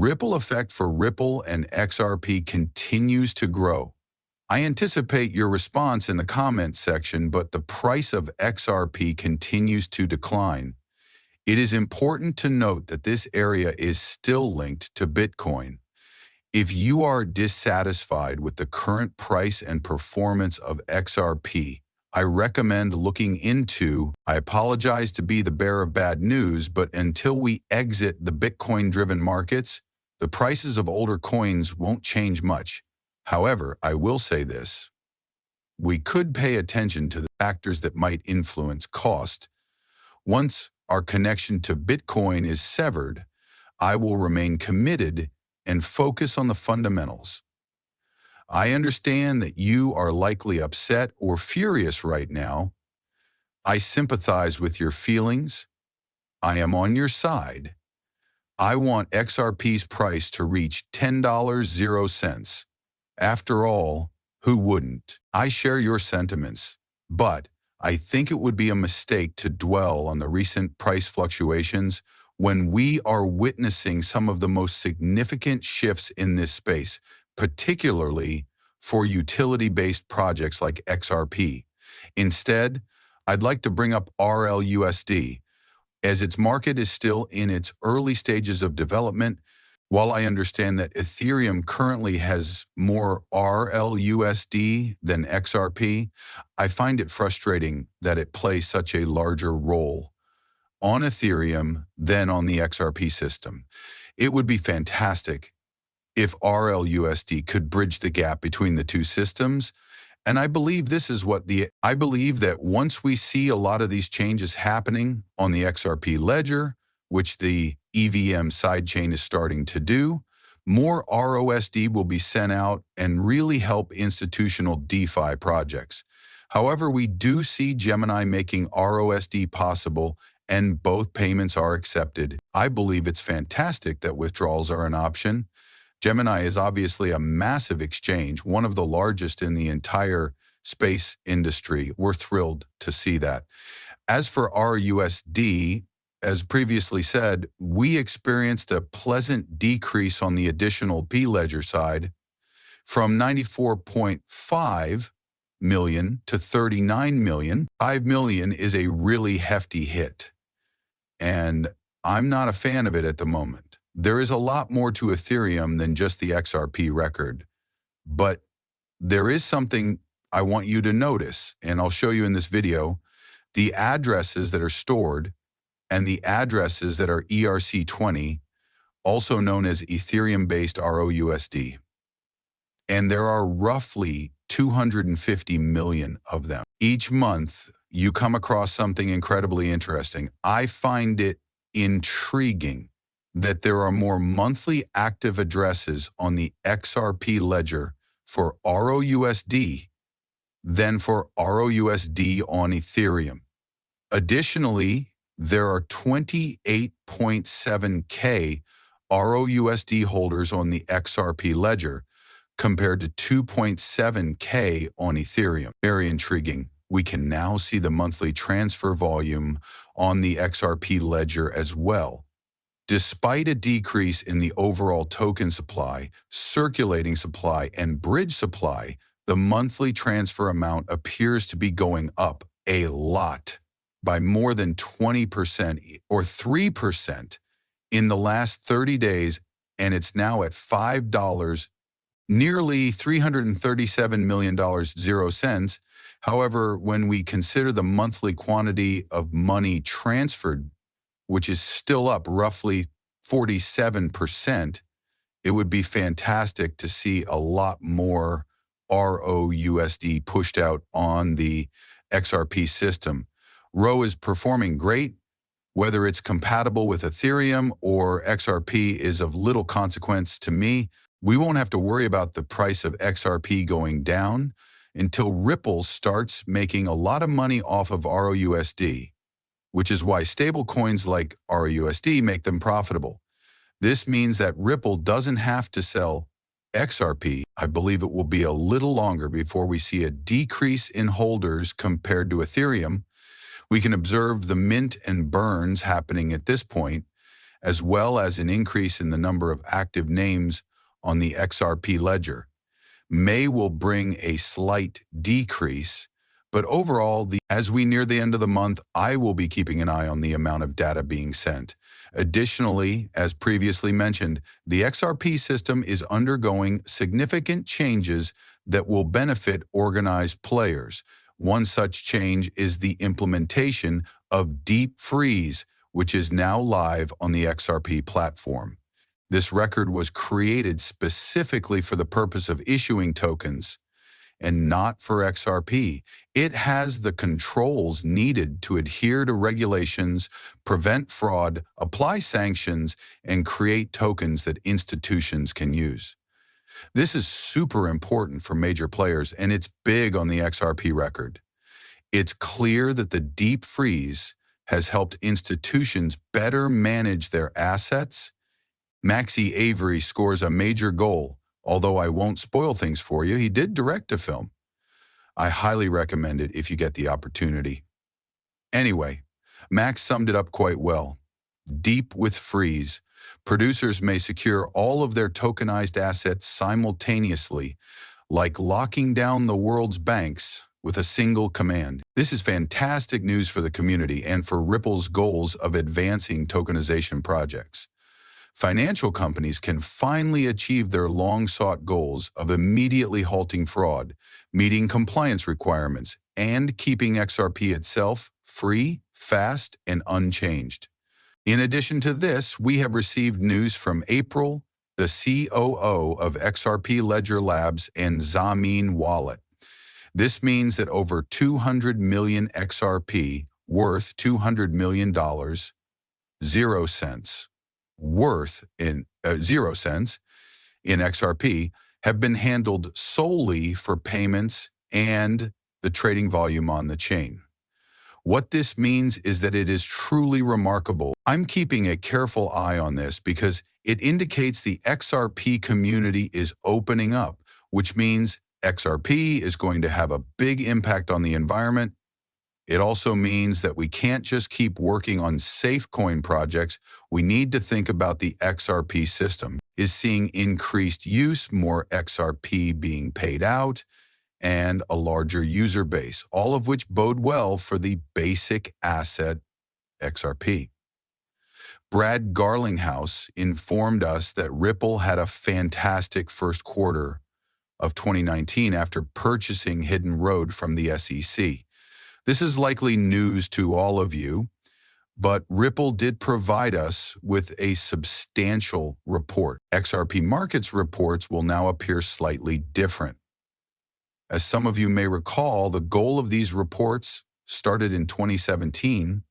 ripple effect for Ripple and XRP continues to grow. I anticipate your response in the comments section, but the price of XRP continues to decline. It is important to note that this area is still linked to Bitcoin. If you are dissatisfied with the current price and performance of XRP, I recommend looking into. I apologize to be the bearer of bad news, but until we exit the Bitcoin-driven markets, the prices of older coins won't change much. However, I will say this. We could pay attention to the factors that might influence cost. Once our connection to Bitcoin is severed, I will remain committed and focus on the fundamentals. I understand that you are likely upset or furious right now. I sympathize with your feelings. I am on your side. I want XRP's price to reach $10.00. After all, who wouldn't? I share your sentiments, but I think it would be a mistake to dwell on the recent price fluctuations when we are witnessing some of the most significant shifts in this space, particularly for utility-based projects like XRP. Instead, I'd like to bring up RLUSD, as its market is still in its early stages of development. While I understand that Ethereum currently has more RLUSD than XRP, I find it frustrating that it plays such a larger role on Ethereum than on the XRP system. It would be fantastic if RLUSD could bridge the gap between the two systems, and I believe that once we see a lot of these changes happening on the XRP ledger, which the EVM sidechain is starting to do, more ROSD will be sent out and really help institutional DeFi projects. However, we do see Gemini making ROSD possible, and both payments are accepted. I believe it's fantastic that withdrawals are an option. Gemini is obviously a massive exchange, one of the largest in the entire space industry. We're thrilled to see that. As for RUSD, as previously said, we experienced a pleasant decrease on the additional P-Ledger side from 94.5 million to 39 million. 5 million is a really hefty hit, and I'm not a fan of it at the moment. There is a lot more to Ethereum than just the XRP record, but there is something I want you to notice, and I'll show you in this video, the addresses that are stored and the addresses that are ERC20, also known as Ethereum-based ROUSD. And there are roughly 250 million of them. Each month, you come across something incredibly interesting. I find it intriguing that there are more monthly active addresses on the XRP ledger for ROUSD than for ROUSD on Ethereum. Additionally, there are 28.7K ROUSD holders on the XRP ledger compared to 2.7K on Ethereum. Very intriguing. We can now see the monthly transfer volume on the XRP ledger as well. Despite a decrease in the overall token supply, circulating supply, and bridge supply, the monthly transfer amount appears to be going up a lot, by more than 20% or 3% in the last 30 days, and it's now at $5, nearly $337 million, 0 cents. However, when we consider the monthly quantity of money transferred, which is still up roughly 47%, it would be fantastic to see a lot more ROUSD pushed out on the XRP system. RO is performing great. Whether it's compatible with Ethereum or XRP is of little consequence to me. We won't have to worry about the price of XRP going down until Ripple starts making a lot of money off of ROUSD, which is why stablecoins like RUSD make them profitable. This means that Ripple doesn't have to sell XRP. I believe it will be a little longer before we see a decrease in holders compared to Ethereum. We can observe the mint and burns happening at this point, as well as an increase in the number of active names on the XRP ledger. May will bring a slight decrease, but overall, as we near the end of the month, I will be keeping an eye on the amount of data being sent. Additionally, as previously mentioned, the XRP system is undergoing significant changes that will benefit organized players. One such change is the implementation of Deep Freeze, which is now live on the XRP platform. This record was created specifically for the purpose of issuing tokens and not for XRP. It has the controls needed to adhere to regulations, prevent fraud, apply sanctions, and create tokens that institutions can use. This is super important for major players, and it's big on the XRP record. It's clear that the deep freeze has helped institutions better manage their assets. Maxie Avery scores a major goal. Although I won't spoil things for you, he did direct a film. I highly recommend it if you get the opportunity. Anyway, Max summed it up quite well. Deep with freeze, producers may secure all of their tokenized assets simultaneously, like locking down the world's banks with a single command. This is fantastic news for the community and for Ripple's goals of advancing tokenization projects. Financial companies can finally achieve their long-sought goals of immediately halting fraud, meeting compliance requirements, and keeping XRP itself free, fast, and unchanged. In addition to this, we have received news from April, the COO of XRP Ledger Labs and Zamin Wallet. This means that over 200 million XRP, worth $200 million, 0 cents, worth in 0 cents in XRP, have been handled solely for payments and the trading volume on the chain. What this means is that it is truly remarkable. I'm keeping a careful eye on this because it indicates the XRP community is opening up, which means XRP is going to have a big impact on the environment. It also means that we can't just keep working on safe coin projects. We need to think about the XRP system is seeing increased use, more XRP being paid out, and a larger user base, all of which bode well for the basic asset XRP. Brad Garlinghouse informed us that Ripple had a fantastic first quarter of 2019 after purchasing Hidden Road from the SEC. This is likely news to all of you, but Ripple did provide us with a substantial report. XRP Markets reports will now appear slightly different. As some of you may recall, the goal of these reports started in 2017